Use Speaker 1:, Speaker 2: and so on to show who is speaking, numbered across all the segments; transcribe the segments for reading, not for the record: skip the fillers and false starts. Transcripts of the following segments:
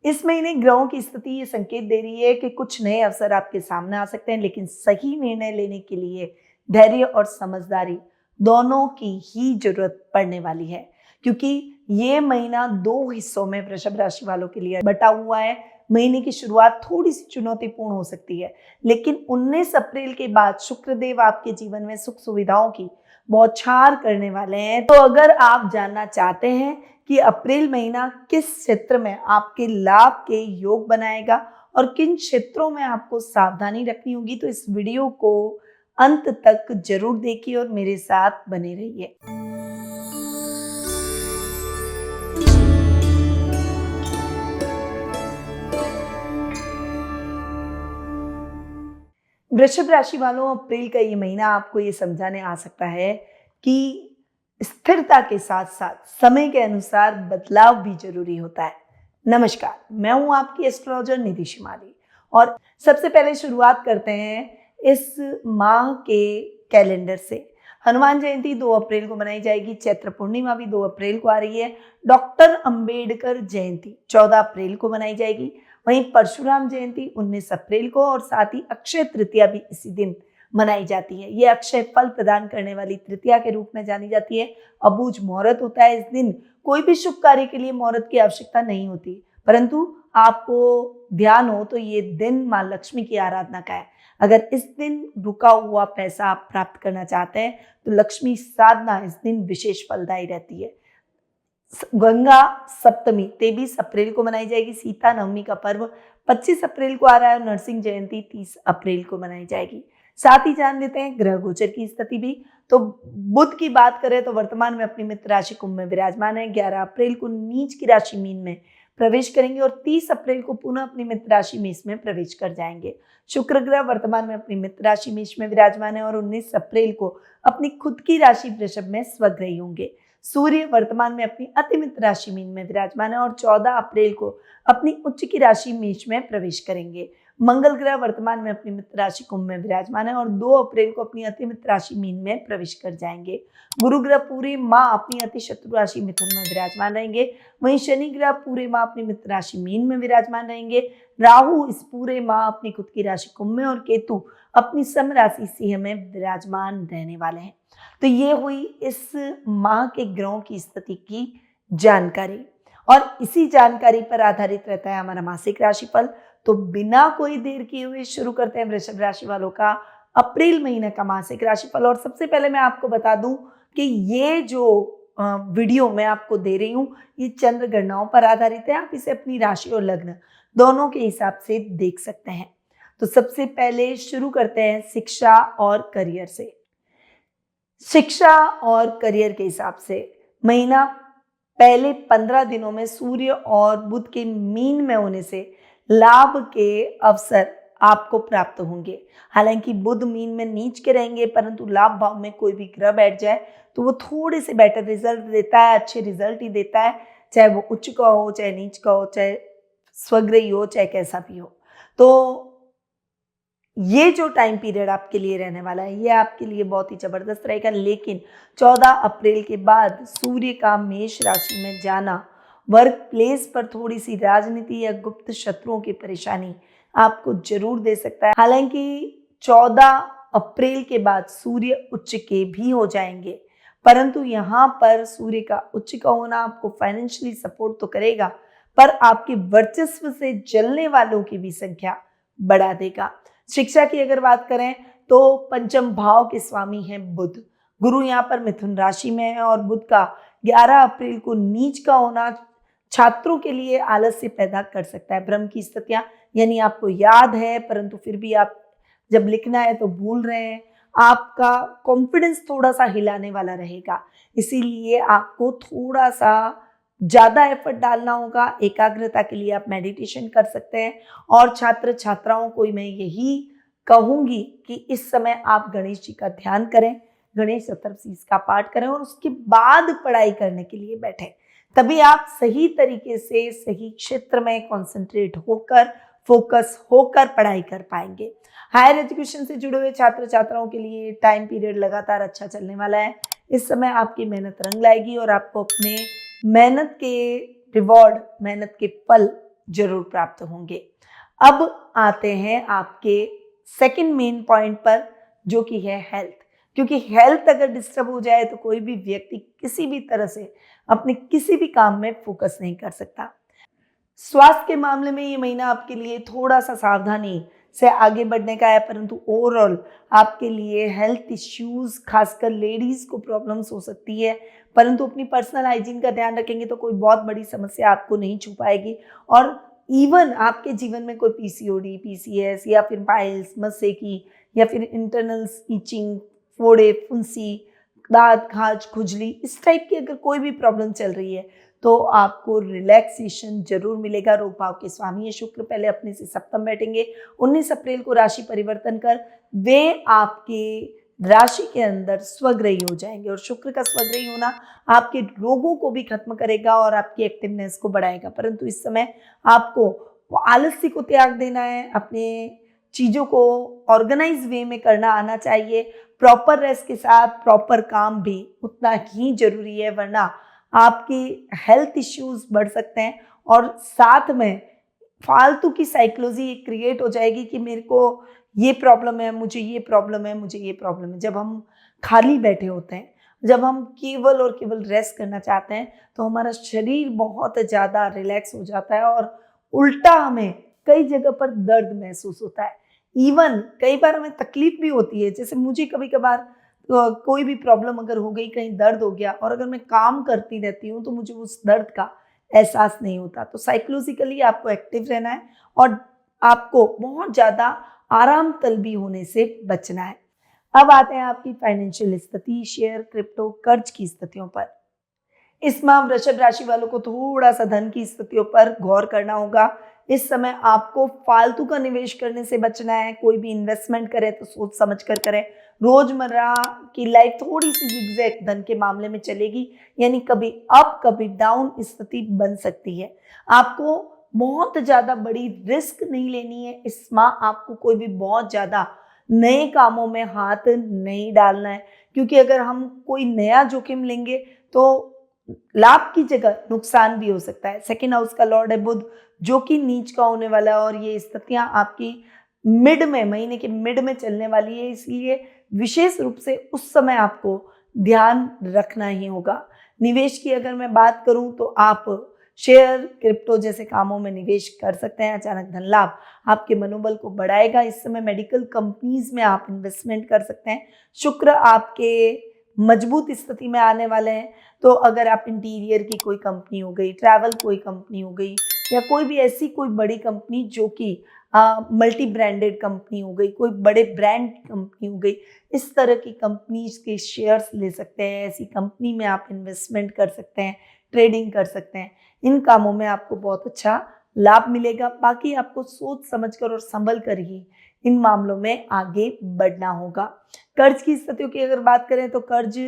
Speaker 1: इस महीने ग्रहों की स्थिति ये संकेत दे रही है कि कुछ नए अवसर आपके सामने आ सकते हैं, लेकिन सही निर्णय लेने के लिए धैर्य और समझदारी दोनों की ही जरूरत पड़ने वाली है, क्योंकि ये महीना दो हिस्सों में वृषभ राशि वालों के लिए बटा हुआ है। महीने की शुरुआत थोड़ी सी चुनौतीपूर्ण हो सकती है, लेकिन 19 अप्रैल के बाद शुक्रदेव आपके जीवन में सुख सुविधाओं की बौछार करने वाले हैं। तो अगर आप जानना चाहते हैं कि अप्रैल महीना किस क्षेत्र में आपके लाभ के योग बनाएगा और किन क्षेत्रों में आपको सावधानी रखनी होगी, तो इस वीडियो को अंत तक जरूर देखिए और मेरे साथ बने रहिए। वृषभ राशि वालों, अप्रैल का ये महीना आपको ये समझाने आ सकता है कि स्थिरता के साथ साथ समय के अनुसार बदलाव भी जरूरी होता है। नमस्कार, मैं हूं आपकी एस्ट्रोलॉजर निधि शिमाली और सबसे पहले शुरुआत करते हैं इस माह के कैलेंडर से। हनुमान जयंती 2 अप्रैल को मनाई जाएगी। चैत्र पूर्णिमा भी 2 अप्रैल को आ रही है। डॉक्टर अंबेडकर जयंती 14 अप्रैल को मनाई जाएगी। वहीं परशुराम जयंती 19 अप्रैल को और साथ ही अक्षय तृतीया भी इसी दिन मनाई जाती है। ये अक्षय फल प्रदान करने वाली तृतीया के रूप में जानी जाती है। अबूझ मुहूर्त होता है इस दिन। कोई भी शुभ कार्य के लिए मुहूर्त की आवश्यकता नहीं होती, परंतु आपको ध्यान हो तो ये दिन माँ लक्ष्मी की आराधना का है। अगर इस दिन रुका हुआ पैसा आप प्राप्त करना चाहते हैं तो लक्ष्मी साधना इस दिन विशेष फलदायी रहती है। गंगा सप्तमी 23 अप्रैल को मनाई जाएगी। सीता नवमी का पर्व 25 अप्रैल को आ रहा है और नरसिंह जयंती 30 अप्रैल को मनाई जाएगी। साथ ही जान लेते हैं ग्रह गोचर की स्थिति भी। तो बुध की बात करें तो वर्तमान में अपनी मित्र राशि कुंभ में विराजमान है। 11 अप्रैल को नीच की राशि मीन में प्रवेश करेंगे और 30 अप्रैल को पुनः अपनी मित्र राशि मेष में प्रवेश कर जाएंगे। शुक्र ग्रह वर्तमान में अपनी मित्र राशि मेष में विराजमान है और 19 अप्रैल को अपनी खुद की राशि वृषभ में स्वग्रही होंगे। सूर्य वर्तमान में अपनी अतिमित्र राशि मीन में विराजमान है और 14 अप्रैल को अपनी उच्च की राशि मेष में प्रवेश करेंगे। मंगल ग्रह वर्तमान में अपनी मित्र राशि कुंभ में विराजमान है और 2 अप्रैल को अपनी अतिमित्र राशि मीन में प्रवेश कर जाएंगे। गुरु ग्रह पूरे माह अपनी अति शत्रु राशि मिथुन में विराजमान रहेंगे। वहीं शनि ग्रह पूरे माह अपनी मित्र राशि मीन में विराजमान रहेंगे। राहु इस पूरे माह अपनी खुद की राशि कुंभ में और केतु अपनी सम राशि सिंह में विराजमान रहने वाले हैं। तो ये हुई इस माह के ग्रहों की स्थिति की जानकारी और इसी जानकारी पर आधारित रहता है हमारा मासिक राशिफल। तो बिना कोई देर किए हुए शुरू करते हैं वृषभ राशि वालों का अप्रैल महीने का मासिक राशिफल। और सबसे पहले मैं आपको बता दूं कि ये जो वीडियो मैं आपको दे रही हूँ ये चंद्र गणनाओं पर आधारित है। आप इसे अपनी राशि और लग्न दोनों के हिसाब से देख सकते हैं। तो सबसे पहले शुरू करते हैं शिक्षा और करियर से। शिक्षा और करियर के हिसाब से महीना पहले 15 दिनों में सूर्य और बुध के मीन में होने से लाभ के अवसर आपको प्राप्त होंगे। हालांकि बुध मीन में नीच के रहेंगे, परंतु लाभ भाव में कोई भी ग्रह बैठ जाए तो वो थोड़े से बेटर रिजल्ट देता है, अच्छे रिजल्ट ही देता है, चाहे वो उच्च का हो, चाहे नीच का हो, चाहे स्वग्रही हो, चाहे कैसा भी हो। तो ये जो टाइम पीरियड आपके लिए रहने वाला है ये आपके लिए बहुत ही जबरदस्त रहेगा। लेकिन 14 अप्रैल के बाद सूर्य का मेष राशि में जाना वर्क प्लेस पर थोड़ी सी राजनीति या गुप्त शत्रुओं की परेशानी आपको जरूर दे सकता है। हालांकि 14 अप्रैल के बाद सूर्य उच्च के भी हो जाएंगे, परंतु यहाँ पर सूर्य का उच्च का होना आपको फाइनेंशियली सपोर्ट तो करेगा, पर आपके वर्चस्व से जलने वालों की भी संख्या बढ़ा देगा। शिक्षा की अगर बात करें तो पंचम भाव के स्वामी हैं बुध। गुरु यहाँ पर मिथुन राशि में है और बुध का 11 अप्रैल को नीच का होना छात्रों के लिए आलस्य पैदा कर सकता है। भ्रम की स्थितियां, यानी आपको याद है परंतु फिर भी आप जब लिखना है तो भूल रहे हैं। आपका कॉन्फिडेंस थोड़ा सा हिलाने वाला रहेगा, इसीलिए आपको थोड़ा सा ज्यादा एफर्ट डालना होगा। एकाग्रता के लिए आप मेडिटेशन कर सकते हैं। और छात्र छात्राओं को मैं यही कहूंगी कि इस समय आप गणेश जी का ध्यान करें, गणेश चतुर्थी का पाठ करें और उसके बाद पढ़ाई करने के लिए बैठें। तभी आप सही तरीके से सही क्षेत्र में कंसंट्रेट होकर, फोकस होकर पढ़ाई कर पाएंगे। हायर एजुकेशन से जुड़े हुए छात्र छात्राओं के लिए टाइम पीरियड लगातार अच्छा चलने वाला है। इस समय आपकी मेहनत रंग लाएगी और आपको अपने मेहनत के रिवॉर्ड, मेहनत के फल जरूर प्राप्त होंगे। अब आते हैं आपके सेकंड मेन पॉइंट पर, जो कि है हेल्थ। क्योंकि हेल्थ अगर डिस्टर्ब हो जाए तो कोई भी व्यक्ति किसी भी तरह से अपने किसी भी काम में फोकस नहीं कर सकता। स्वास्थ्य के मामले में ये महीना आपके लिए थोड़ा सा सावधानी से आगे बढ़ने का है, परंतु ओवरऑल आपके लिए हेल्थ इश्यूज, खासकर लेडीज को प्रॉब्लम्स हो सकती है, परंतु अपनी पर्सनल हाइजीन का ध्यान रखेंगे तो कोई बहुत बड़ी समस्या आपको नहीं छू पाएगी। और इवन आपके जीवन में कोई पीसीओडी, पीसीएस या फिर पाइल्स, मस्सेकी या फिर इंटरनल्स, ईचिंग, फोड़े, फुंसी, दांत, खाज, खुजली, इस टाइप की अगर कोई भी प्रॉब्लम चल रही है तो आपको रिलैक्सेशन जरूर मिलेगा। रोग भाव के स्वामी है शुक्र, पहले अपने से सप्तम बैठेंगे। 19 अप्रैल को राशि परिवर्तन कर वे आपके राशि के अंदर स्वग्रही हो जाएंगे, और शुक्र का स्वग्रही होना आपके रोगों को भी खत्म करेगा और आपकी एक्टिवनेस को बढ़ाएगा। परंतु इस समय आपको आलस्य को त्याग देना है, अपने चीजों को ऑर्गेनाइज वे में करना आना चाहिए। प्रॉपर रेस्ट के साथ प्रॉपर काम भी उतना ही जरूरी है, वरना आपकी हेल्थ इश्यूज बढ़ सकते हैं और साथ में फालतू की साइकोलॉजी क्रिएट हो जाएगी कि मेरे को ये प्रॉब्लम है, मुझे ये प्रॉब्लम है, मुझे ये प्रॉब्लम है। जब हम खाली बैठे होते हैं, जब हम केवल और केवल रेस्ट करना चाहते हैं, तो हमारा शरीर बहुत ज़्यादा रिलैक्स हो जाता है और उल्टा हमें कई जगह पर दर्द महसूस होता है। इवन कई बार हमें तकलीफ भी होती है, जैसे मुझे कभी कभार कोई भी प्रॉब्लम अगर हो गई, कहीं दर्द हो गया, और अगर मैं काम करती रहती हूँ तो मुझे उस दर्द का एहसास नहीं होता। तो साइकोलॉजिकली आपको एक्टिव रहना है और आपको बहुत ज़्यादा आराम तलबी होने से बचना है। अब आते हैं आपकी फाइनेंशियल स्थिति, शेयर, क्रिप्टो, कर्ज की स्थितियों पर। इस माह वृषभ राशि वालों को थोड़ा सा धन की स्थितियों पर गौर करना होगा। इस समय आपको फालतू का निवेश करने से बचना है। कोई भी इन्वेस्टमेंट करें तो सोच समझ कर करें। रोजमर्रा की लाइफ थोड़ी सी जिगजैग धन के मामले में चलेगी, यानी कभी अप कभी डाउन स्थिति बन सकती है। आपको बहुत ज्यादा बड़ी रिस्क नहीं लेनी है इस माह। आपको कोई भी बहुत ज्यादा नए कामों में हाथ नहीं डालना है, क्योंकि अगर हम कोई नया जोखिम लेंगे तो लाभ की जगह नुकसान भी हो सकता है। सेकेंड हाउस का लॉर्ड है बुध, जो कि नीच का होने वाला है, और ये स्थितियां आपकी मिड में, महीने के मिड में चलने वाली है, इसलिए विशेष रूप से उस समय आपको ध्यान रखना ही होगा। निवेश की अगर मैं बात करूं तो आप शेयर, क्रिप्टो जैसे कामों में निवेश कर सकते हैं। अचानक धन लाभ आपके मनोबल को बढ़ाएगा। इस समय मेडिकल कंपनीज में आप इन्वेस्टमेंट कर सकते हैं। शुक्र आपके मजबूत स्थिति में आने वाले हैं, तो अगर आप इंटीरियर की कोई कंपनी हो गई, ट्रैवल कोई कंपनी हो गई, या कोई भी ऐसी कोई बड़ी कंपनी जो कि मल्टी ब्रांडेड कंपनी हो गई, कोई बड़े ब्रांड की कंपनी हो गई, इस तरह की कंपनीज के शेयर्स ले सकते हैं। ऐसी कंपनी में आप इन्वेस्टमेंट कर सकते हैं, ट्रेडिंग कर सकते हैं। इन कामों में आपको बहुत अच्छा लाभ मिलेगा। बाकी आपको सोच समझकर और संभल कर ही इन मामलों में आगे बढ़ना होगा। कर्ज की स्थितियों की अगर बात करें तो कर्ज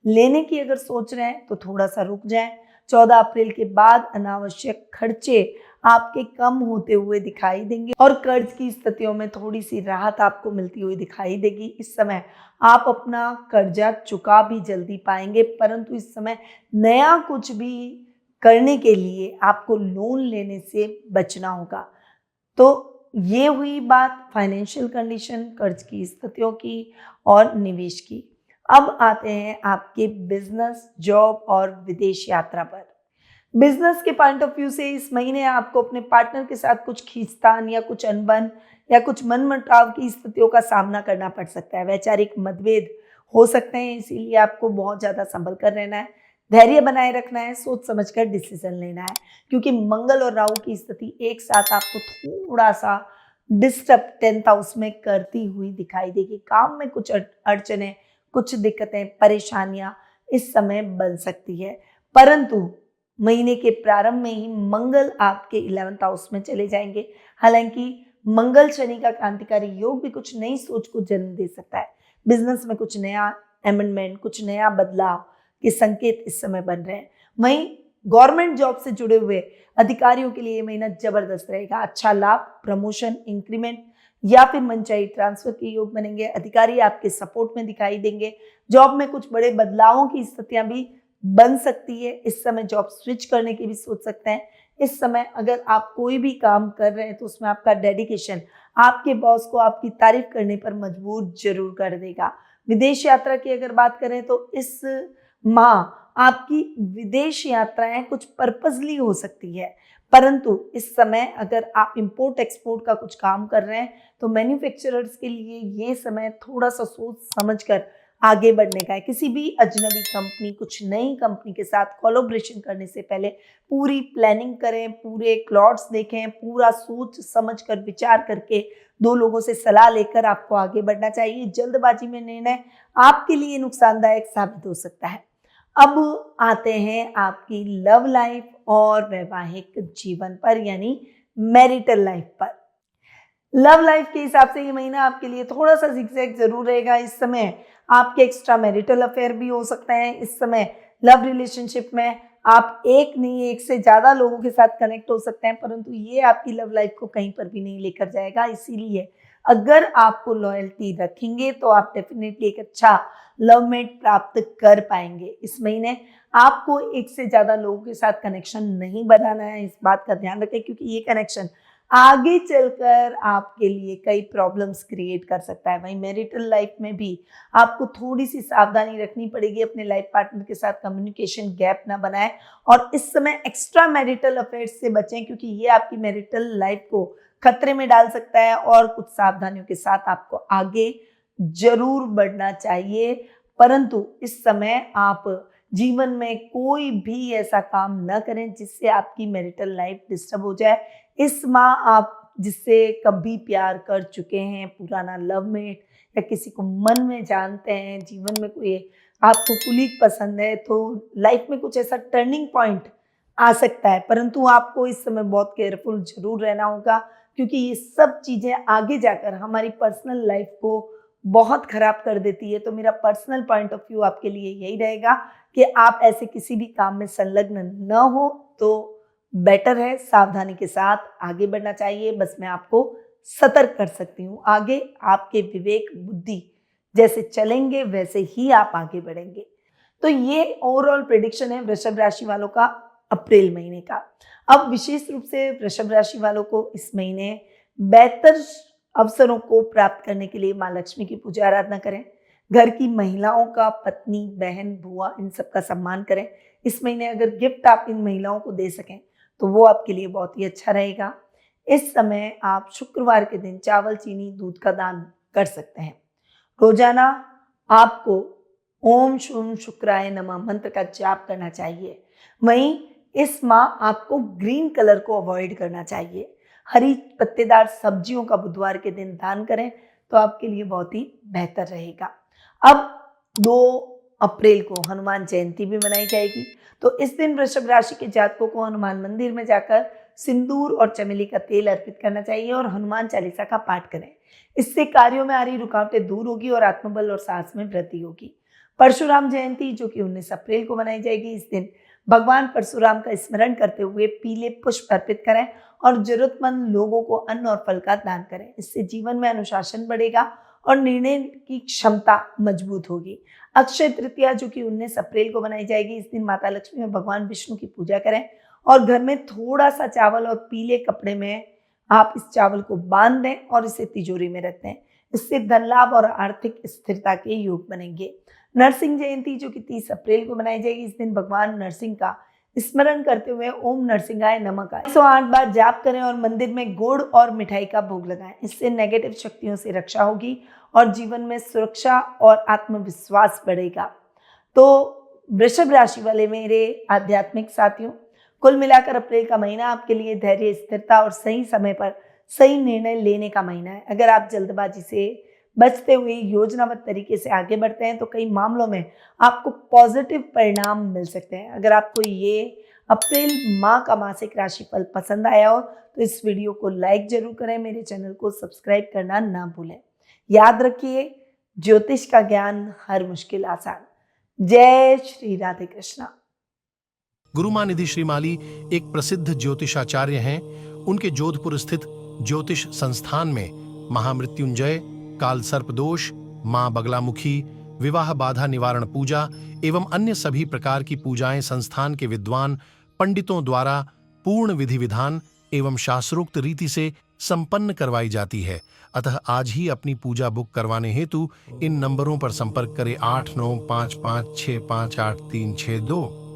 Speaker 1: लेने की अगर सोच रहे हैं तो थोड़ा सा रुक जाएं। 14 अप्रैल के बाद अनावश्यक खर्चे आपके कम होते हुए दिखाई देंगे और कर्ज की स्थितियों में थोड़ी सी राहत आपको मिलती हुई दिखाई देगी। इस समय आप अपना कर्जा चुका भी जल्दी पाएंगे, परंतु इस समय नया कुछ भी करने के लिए आपको लोन लेने से बचना होगा। तो ये हुई बात फाइनेंशियल कंडीशन, कर्ज की स्थितियों की और निवेश की। अब आते हैं आपके बिजनेस, जॉब और विदेश यात्रा पर। बिजनेस के पॉइंट ऑफ व्यू से इस महीने आपको अपने पार्टनर के साथ कुछ खींचतान या कुछ अनबन या कुछ मनमुटाव की स्थितियों का सामना करना पड़ सकता है। वैचारिक मतभेद हो सकते हैं, इसीलिए आपको बहुत ज्यादा संभल कर रहना है, धैर्य बनाए रखना है, सोच समझकर डिसीजन लेना है, क्योंकि मंगल और राहु की स्थिति एक साथ आपको थोड़ा सा डिस्टर्ब 10th हाउस में करती हुई दिखाई देगी। काम में कुछ अड़चने, कुछ दिक्कतें, परेशानियां इस समय बन सकती है, परंतु महीने के प्रारंभ में ही मंगल आपके 11th हाउस में चले जाएंगे। हालांकि मंगल शनि का क्रांतिकारी योग भी कुछ नई सोच को जन्म दे सकता है। बिजनेस में कुछ नया अमेंडमेंट, कुछ नया बदलाव के संकेत इस समय बन रहे हैं। वहीं गवर्नमेंट जॉब से जुड़े हुए अधिकारियों के लिए ये महीना जबरदस्त रहेगा। अच्छा लाभ, प्रमोशन, इंक्रीमेंट या फिर मनचाही ट्रांसफर के योग बनेंगे। अधिकारी आपके सपोर्ट में दिखाई देंगे। जॉब में कुछ बड़े बदलावों की स्थितियां भी बन सकती है। इस समय जॉब स्विच करने की भी सोच सकते हैं। इस समय अगर आप कोई भी काम कर रहे हैं तो उसमें आपका डेडिकेशन आपके बॉस को आपकी तारीफ करने पर मजबूर जरूर कर देगा। विदेश यात्रा की अगर बात करें तो इस माह आपकी विदेश यात्राएं कुछ पर्पजली हो सकती है, परंतु इस समय अगर आप इंपोर्ट एक्सपोर्ट का कुछ काम कर रहे हैं तो मैन्युफैक्चरर्स के लिए ये समय थोड़ा सा सोच समझकर आगे बढ़ने का है। किसी भी अजनबी कंपनी, कुछ नई कंपनी के साथ कोलैबोरेशन करने से पहले पूरी प्लानिंग करें, पूरे क्लॉट्स देखें, पूरा सोच समझ कर विचार करके 2 लोगों से सलाह लेकर आपको आगे बढ़ना चाहिए। जल्दबाजी में निर्णय आपके लिए नुकसानदायक साबित हो सकता है। अब आते हैं आपकी लव लाइफ और वैवाहिक जीवन पर, यानी मैरिटल लाइफ पर। लव लाइफ के हिसाब से ये महीना आपके लिए थोड़ा सा जिगजैग जरूर रहेगा। इस समय आपके एक्स्ट्रा मैरिटल अफेयर भी हो सकते हैं। इस समय लव रिलेशनशिप में आप एक नहीं, एक से ज्यादा लोगों के साथ कनेक्ट हो सकते हैं, परंतु ये आपकी लव लाइफ को कहीं पर भी नहीं लेकर जाएगा। इसीलिए अगर आपको लॉयल्टी रखेंगे तो आप डेफिनेटली एक अच्छा लवमेट प्राप्त कर पाएंगे। इस महीने आपको एक से ज्यादा लोगों के साथ कनेक्शन नहीं बनाना है, इस बात का ध्यान रखें, क्योंकि ये कनेक्शन आगे चलकर आपके लिए कई प्रॉब्लम्स क्रिएट कर सकता है। वहीं मैरिटल लाइफ में भी आपको थोड़ी सी सावधानी रखनी पड़ेगी, अपने लाइफ पार्टनर के साथ कम्युनिकेशन गैप ना बनाएं और इस समय एक्स्ट्रा मैरिटल अफेयर्स से बचें, क्योंकि ये आपकी मैरिटल लाइफ को खतरे में डाल सकता है और कुछ सावधानियों के साथ आपको आगे जरूर बढ़ना चाहिए। परंतु इस समय आप जीवन में कोई भी ऐसा काम न करें जिससे आपकी मैरिटल लाइफ डिस्टर्ब हो जाए। इस माह आप जिससे कभी प्यार कर चुके हैं, पुराना लवमेट या किसी को मन में जानते हैं, जीवन में कोई आपको कुलीग पसंद है, तो लाइफ में कुछ ऐसा टर्निंग पॉइंट आ सकता है, परंतु आपको इस समय बहुत केयरफुल जरूर रहना होगा, क्योंकि ये सब चीज़ें आगे जाकर हमारी पर्सनल लाइफ को बहुत खराब कर देती है। तो मेरा पर्सनल पॉइंट ऑफ व्यू आपके लिए यही रहेगा कि आप ऐसे किसी भी काम में संलग्न न हो तो बेटर है, सावधानी के साथ आगे बढ़ना चाहिए। बस मैं आपको सतर्क कर सकती हूँ, आगे आपके विवेक बुद्धि जैसे चलेंगे वैसे ही आप आगे बढ़ेंगे। तो ये ओवरऑल प्रेडिक्शन है वृषभ राशि वालों का अप्रैल महीने का। अब विशेष रूप से वृषभ राशि वालों को इस महीने बेहतर अवसरों को प्राप्त करने के लिए माँ लक्ष्मी की पूजा आराधना करें। घर की महिलाओं का, पत्नी, बहन, बुआ, इन सब का सम्मान करें। इस महीने अगर गिफ्ट आप इन महिलाओं को दे सकें तो वो आपके लिए बहुत ही अच्छा रहेगा। इस समय आप शुक्रवार के दिन चावल, चीनी, दूध का दान कर सकते हैं। रोजाना आपको ओम शूम शुक्राय नमः मंत्र का जाप करना चाहिए। वहीं इस माह आपको ग्रीन कलर को अवॉइड करना चाहिए। हरी पत्तेदार सब्जियों का बुधवार के दिन दान करें तो आपके लिए बहुत ही बेहतर रहेगा। अब 2 अप्रैल को हनुमान जयंती भी मनाई जाएगी, तो इस दिन वृषभ राशि के जातकों को हनुमान मंदिर में जाकर सिंदूर और चमेली का तेल अर्पित करना चाहिए और हनुमान चालीसा का पाठ करें। इससे कार्यों में आ रही रुकावटें दूर होगी और आत्मबल और साहस में वृद्धि होगी। परशुराम जयंती जो कि 19 अप्रैल को मनाई जाएगी, इस दिन भगवान परशुराम का स्मरण करते हुए पीले पुष्प अर्पित करें और जरूरतमंद लोगों को अन्न और फल का दान करें। इससे जीवन में अनुशासन बढ़ेगा और निर्णय की क्षमता मजबूत होगी। अक्षय तृतीया जो कि 19 अप्रैल को मनाई जाएगी, इस दिन माता लक्ष्मी और भगवान विष्णु की पूजा करें और घर में थोड़ा सा चावल और पीले कपड़े में आप इस चावल को बांध दें और इसे तिजोरी में रख दें। इससे धन लाभ और आर्थिक स्थिरता के योग बनेंगे। नरसिंह जयंती जो कि 30 अप्रैल को मनाई जाएगी, इस दिन भगवान नरसिंह का स्मरण करते हुए ओम नरसिंहाय नमः का 108 बार जाप करें और मंदिर में गुड़ और मिठाई का भोग लगाएं। इससे नेगेटिव शक्तियों से रक्षा होगी और जीवन में सुरक्षा और आत्मविश्वास बढ़ेगा। तो वृषभ राशि वाले मेरे आध्यात्मिक साथियों, कुल मिलाकर अप्रैल का महीना आपके लिए धैर्य, स्थिरता और सही समय पर सही निर्णय लेने का महीना है। अगर आप जल्दबाजी से बचते हुए योजनाबद्ध तरीके से आगे बढ़ते हैं तो कई मामलों में आपको पॉजिटिव परिणाम मिल सकते हैं। अगर आपको ये अप्रैल माह का मासिक राशिफल पसंद आया हो तो इस वीडियो को लाइक जरूर करें, मेरे चैनल को सब्सक्राइब करना ना भूलें। याद रखिए, ज्योतिष का ज्ञान हर मुश्किल आसान। जय श्री राधे कृष्णा।
Speaker 2: गुरुमानिधि श्रीमाली एक प्रसिद्ध ज्योतिषाचार्य हैं। उनके जोधपुर स्थित ज्योतिष संस्थान में महामृत्युंजय, काल सर्प दोष, मां बगलामुखी, विवाह बाधा निवारण पूजा एवं अन्य सभी प्रकार की पूजाएं संस्थान के विद्वान पंडितों द्वारा पूर्ण विधि विधान एवं शास्त्रोक्त रीति से संपन्न करवाई जाती है। अतः आज ही अपनी पूजा बुक करवाने हेतु इन नंबरों पर संपर्क करें 8955658362।